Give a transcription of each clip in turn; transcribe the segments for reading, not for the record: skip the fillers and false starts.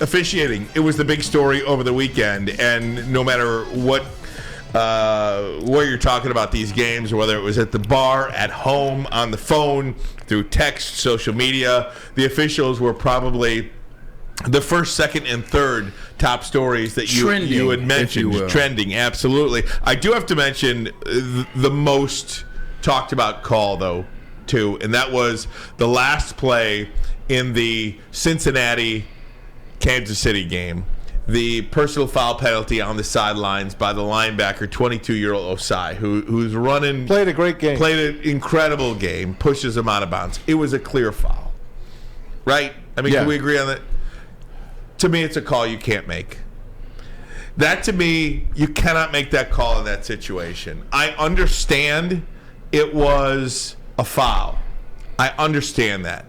Officiating. It was the big story over the weekend, and no matter what you're talking about these games, whether it was at the bar, at home, on the phone, through text, social media, the officials were probably the first, second, and third top stories that you had mentioned. Trending, absolutely. I do have to mention the most talked about call, though, too, and that was the last play in the Cincinnati-Kansas City game. The personal foul penalty on the sidelines by the linebacker, 22-year-old Osai, who's running. Played a great game. Played an incredible game, pushes him out of bounds. It was a clear foul. Right? I mean, Can we agree on that? To me, it's a call you can't make. That, to me, you cannot make that call in that situation. I understand it was a foul. I understand that.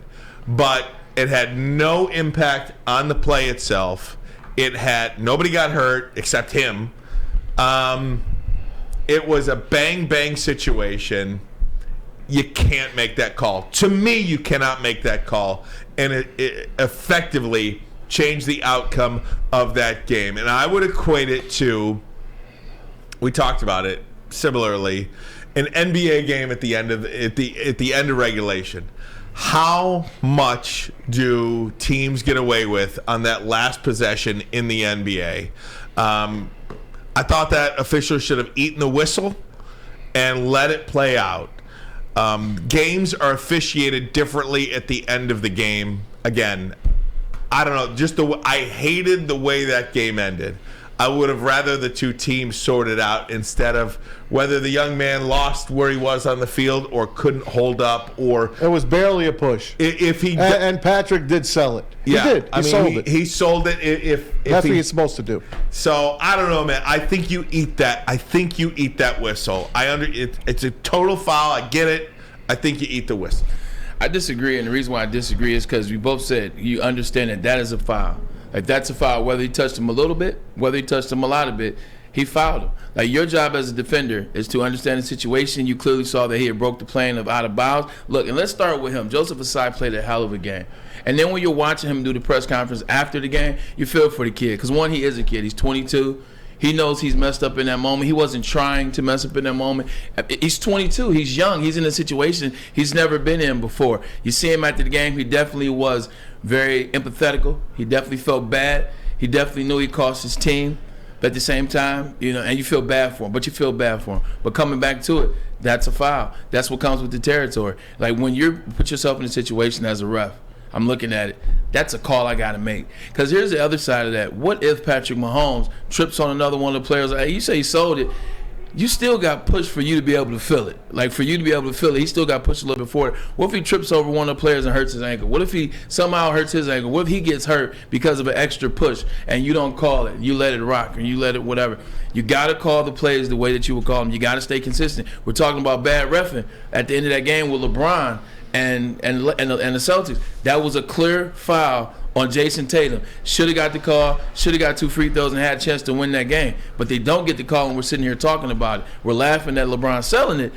But it had no impact on the play itself. Nobody got hurt except him. It was a bang-bang situation. You can't make that call. To me, you cannot make that call. And it effectively changed the outcome of that game. And I would equate it to, we talked about it similarly, an NBA game at the end of regulation. How much do teams get away with on that last possession in the NBA? I thought that officials should have eaten the whistle and let it play out. Games are officiated differently at the end of the game. Again, I don't know. I hated the way that game ended. I would have rather the two teams sorted out instead of whether the young man lost where he was on the field or couldn't hold up, or it was barely a push. If he and Patrick did sell it. He did. He sold it. He sold it. If that's what he's supposed to do. So I don't know, man. I think you eat that. I think you eat that whistle. It's a total foul. I get it. I think you eat the whistle. I disagree, and the reason why I disagree is because we both said you understand that is a foul. Like, that's a foul, whether he touched him a little bit, whether he touched him a lot of bit, he fouled him. Like, your job as a defender is to understand the situation. You clearly saw that he had broke the plane of out of bounds. Look, and let's start with him. Joseph Asai played a hell of a game. And then when you're watching him do the press conference after the game, you feel for the kid. Because, one, he is a kid. He's 22. He knows he's messed up in that moment. He wasn't trying to mess up in that moment. He's 22. He's young. He's in a situation he's never been in before. You see him after the game. He definitely was very empathetical. He definitely felt bad. He definitely knew he cost his team. But at the same time, and you feel bad for him. But coming back to it, that's a foul. That's what comes with the territory. Like, when you put yourself in a situation as a ref, I'm looking at it, that's a call I got to make. Because here's the other side of that. What if Patrick Mahomes trips on another one of the players? You say he sold it. You still got pushed for you to be able to feel it. Like, for you to be able to feel it, he still got pushed a little bit forward. What if he trips over one of the players and hurts his ankle? What if he somehow hurts his ankle? What if he gets hurt because of an extra push and you don't call it? You let it rock or you let it whatever. You got to call the plays the way that you would call them. You got to stay consistent. We're talking about bad reffing at the end of that game with LeBron and the Celtics. That was a clear foul on Jason Tatum. Should have got the call, should have got 2 free throws and had a chance to win that game. But they don't get the call, and we're sitting here talking about it. We're laughing at LeBron selling it,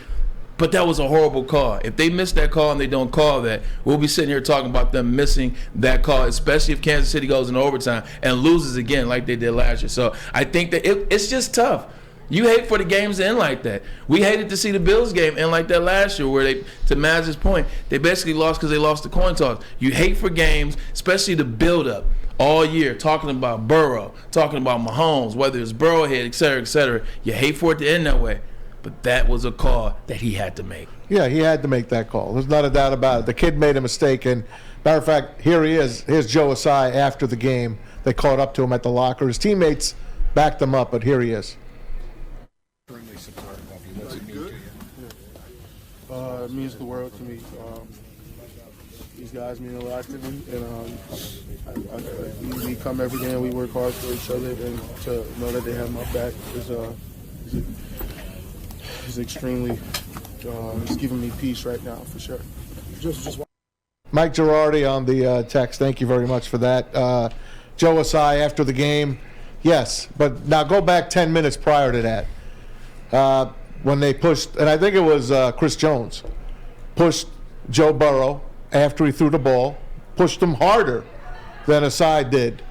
but that was a horrible call. If they miss that call and they don't call that, we'll be sitting here talking about them missing that call, especially if Kansas City goes into overtime and loses again like they did last year. So I think that it's just tough. You hate for the games to end like that. We hated to see the Bills game end like that last year where they, to Maz's point, they basically lost because they lost the coin toss. You hate for games, especially the build-up all year, talking about Burrow, talking about Mahomes, whether it's Burrowhead, et cetera, et cetera. You hate for it to end that way. But that was a call that he had to make. Yeah, he had to make that call. There's not a doubt about it. The kid made a mistake, and matter of fact, here he is. Here's Joe Asai after the game. They caught up to him at the locker. His teammates backed him up, but here he is. It means the world to me. These guys mean a lot to me, and we come every day and we work hard for each other, and to know that they have my back is extremely. It's giving me peace right now for sure. Just Mike Girardi on the text. Thank you very much for that. Joe Asai after the game, yes, but now go back 10 minutes prior to that. When they pushed, and I think it was Chris Jones, pushed Joe Burrow after he threw the ball, pushed him harder than Asai did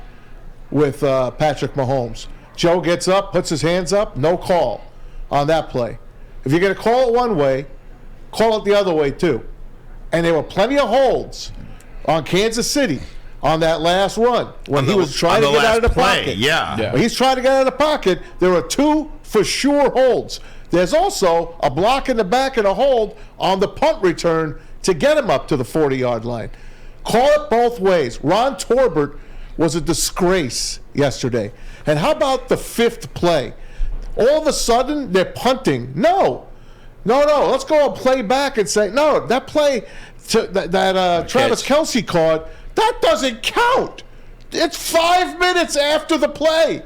with Patrick Mahomes. Joe gets up, puts his hands up, no call on that play. If you're going to call it one way, call it the other way too. And there were plenty of holds on Kansas City on that last run when he was trying to get out of the pocket. Yeah. When he's trying to get out of the pocket, there are 2 for sure holds. There's also a block in the back and a hold on the punt return to get him up to the 40-yard line. Call it both ways. Ron Torbert was a disgrace yesterday. And how about the 5th play? All of a sudden, they're punting. No. Let's go and play back and say, no, that play that Travis Kelce caught, that doesn't count. It's 5 minutes after the play.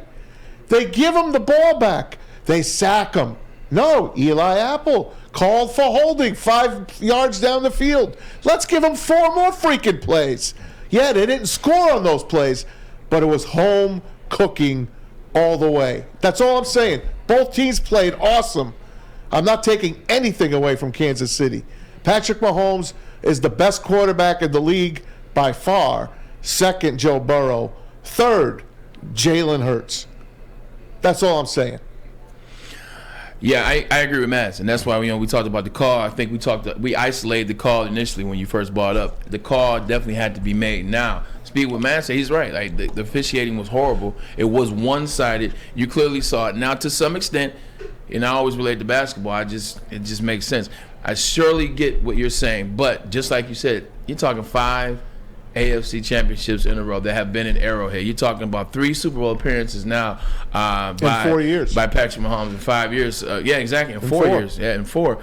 They give him the ball back. They sack him. No, Eli Apple called for holding 5 yards down the field. Let's give him 4 more freaking plays. Yeah, they didn't score on those plays, but it was home cooking all the way. That's all I'm saying. Both teams played awesome. I'm not taking anything away from Kansas City. Patrick Mahomes is the best quarterback in the league by far. 2nd, Joe Burrow. 3rd, Jalen Hurts. That's all I'm saying. Yeah, I agree with Matt, and that's why we talked about the call. I think we isolated the call initially when you first brought up. The call definitely had to be made. Now, speaking with Matt, he's right. Like the officiating was horrible. It was one-sided. You clearly saw it. Now, to some extent, and I always relate to basketball. It just makes sense. I surely get what you're saying, but just like you said, you're talking 5 AFC championships in a row that have been in Arrowhead. You're talking about 3 Super Bowl appearances now in 4 years by Patrick Mahomes in 5 years. Yeah, exactly, in 4 years. Yeah, in 4.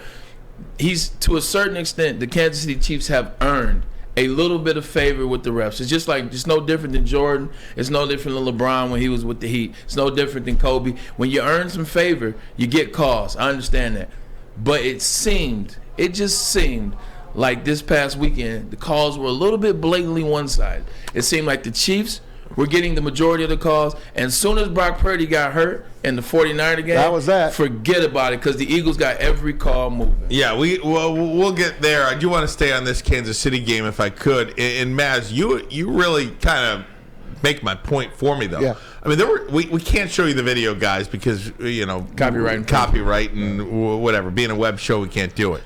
He's, to a certain extent, the Kansas City Chiefs have earned a little bit of favor with the refs. It's just like, it's no different than Jordan. It's no different than LeBron when he was with the Heat. It's no different than Kobe. When you earn some favor, you get calls. I understand that. But it just seemed like this past weekend, the calls were a little bit blatantly one-sided. It seemed like the Chiefs were getting the majority of the calls, and as soon as Brock Purdy got hurt in the 49er game, that was that. Forget about it, because the Eagles got every call moving. Yeah, we'll get there. I do want to stay on this Kansas City game if I could. And Maz, you really kind of make my point for me, though. Yeah. I mean, we can't show you the video, guys, because Copyright and whatever. Being a web show, we can't do it.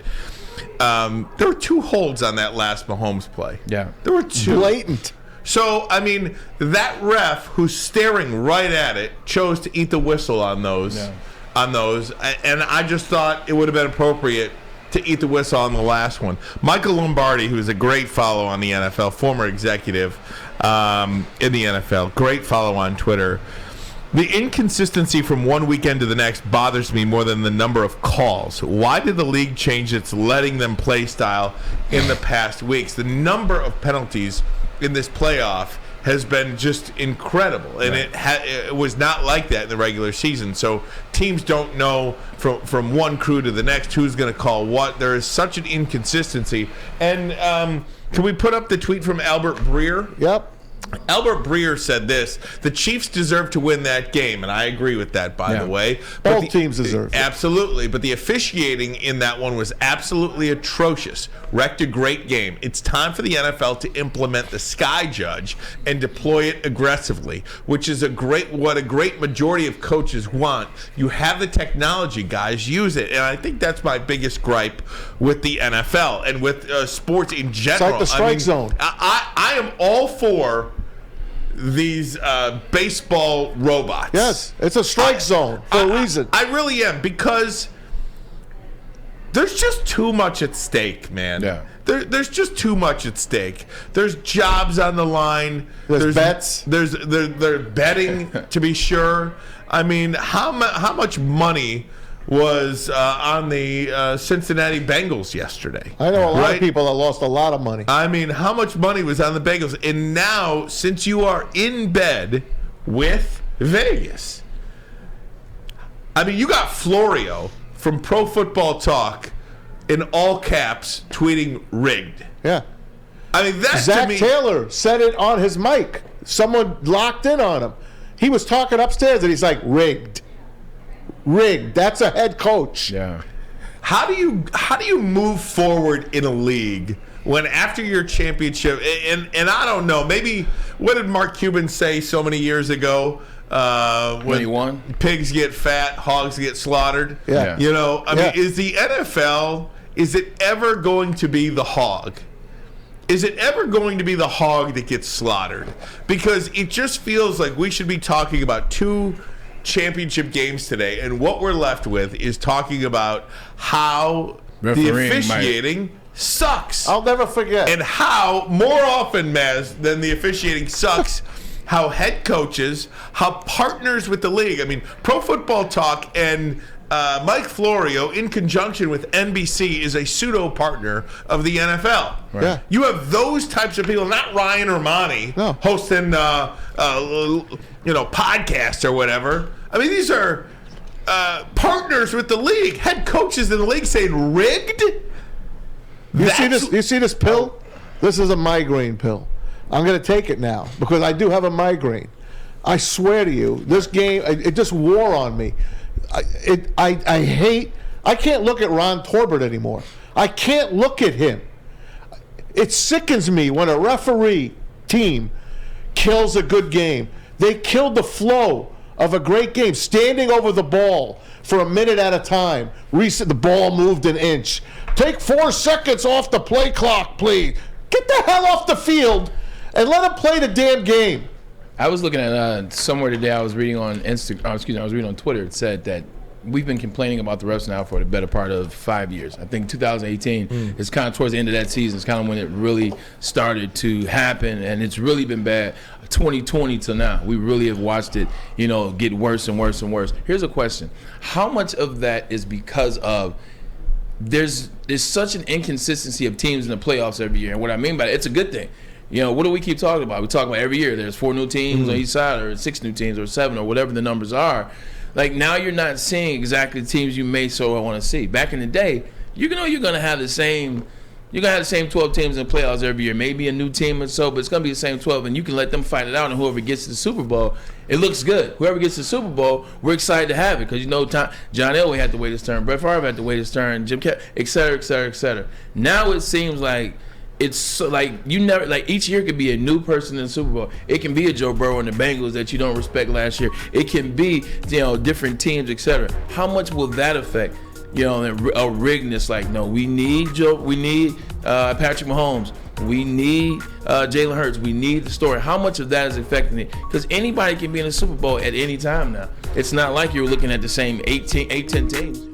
There were 2 holds on that last Mahomes play. Yeah. There were 2. Blatant. So, I mean, that ref who's staring right at it chose to eat the whistle on those. Yeah. And I just thought it would have been appropriate to eat the whistle on the last one. Michael Lombardi, who is a great follow on the NFL, former executive in the NFL, great follow on Twitter. The inconsistency from one weekend to the next bothers me more than the number of calls. Why did the league change its letting them play style in the past weeks? The number of penalties in this playoff has been just incredible, and it was not like that in the regular season. So teams don't know from one crew to the next who's going to call what. There is such an inconsistency. And can we put up the tweet from Albert Breer? Yep. Albert Breer said this: the Chiefs deserve to win that game, and I agree with that, by the way. Both teams deserve it. Absolutely, but the officiating in that one was absolutely atrocious. Wrecked a great game. It's time for the NFL to implement the Sky Judge and deploy it aggressively, which is what a great majority of coaches want. You have the technology, guys. Use it, and I think that's my biggest gripe with the NFL and with sports in general. It's like the strike zone. I am all for these baseball robots. Yes, it's a strike zone for a reason. I really am, because there's just too much at stake, man. Yeah. There's just too much at stake. There's jobs on the line. There's bets. They're betting, to be sure. I mean, how much money was on the Cincinnati Bengals yesterday? I know a lot of people that lost a lot of money. I mean, how much money was on the Bengals? And now, since you are in bed with Vegas, I mean, you got Florio from Pro Football Talk in all caps tweeting rigged. Yeah. I mean, that's Zach to me. Taylor said it on his mic. Someone locked in on him. He was talking upstairs and he's like, rigged. Rigged. That's a head coach. Yeah. How do you move forward in a league when after your championship, and I don't know, maybe what did Mark Cuban say so many years ago? When he won? Pigs get fat, hogs get slaughtered. Yeah. You know, I mean, is the NFL, is it ever going to be the hog? Is it ever going to be the hog that gets slaughtered? Because it just feels like we should be talking about 2 championship games today, and what we're left with is talking about how the officiating sucks. I'll never forget. And how, more often, Maz, than the officiating sucks, how head coaches, how partners with the league. I mean, Pro Football Talk and Mike Florio, in conjunction with NBC, is a pseudo partner of the NFL. Right. Yeah. You have those types of people, not Ryan Ermanni hosting, podcasts or whatever. I mean, these are partners with the league, head coaches in the league saying rigged. You see this pill? This is a migraine pill. I'm going to take it now because I do have a migraine. I swear to you, this game, it just wore on me. I can't look at Ron Torbert anymore. I can't look at him. It sickens me when a referee team kills a good game. They killed the flow of a great game, standing over the ball for a minute at a time. The ball moved an inch. Take 4 seconds off the play clock, please. Get the hell off the field and let them play the damn game. I was looking at somewhere today. I was reading on I was reading on Twitter. It said that we've been complaining about the refs now for the better part of 5 years. I think 2018 is kind of towards the end of that season. It's kind of when it really started to happen, and it's really been bad. 2020 till now, we really have watched it, get worse and worse and worse. Here's a question: how much of that is because of there's such an inconsistency of teams in the playoffs every year? And what I mean by that, it's a good thing. What do we keep talking about? We talk about every year there's 4 new teams on each side, or 6 new teams, or 7, or whatever the numbers are. Like, now you're not seeing exactly the teams you may so want to see. Back in the day, you're going to have the same 12 teams in the playoffs every year. Maybe a new team or so, but it's going to be the same 12, and you can let them fight it out, and whoever gets to the Super Bowl, it looks good. Whoever gets to the Super Bowl, we're excited to have it because, John Elway had to wait his turn, Brett Favre had to wait his turn, Jim Kelly, et cetera, et cetera, et cetera. Now it seems like it's so, like you never, like, each year could be a new person in the Super Bowl. It can be a Joe Burrow and the Bengals that you don't respect last year. It can be different teams, etc. How much will that affect a riggedness? Like, no, we need Patrick Mahomes. We need Jalen Hurts. We need the story. How much of that is affecting it? Because anybody can be in the Super Bowl at any time now. It's not like you're looking at the same 10 teams.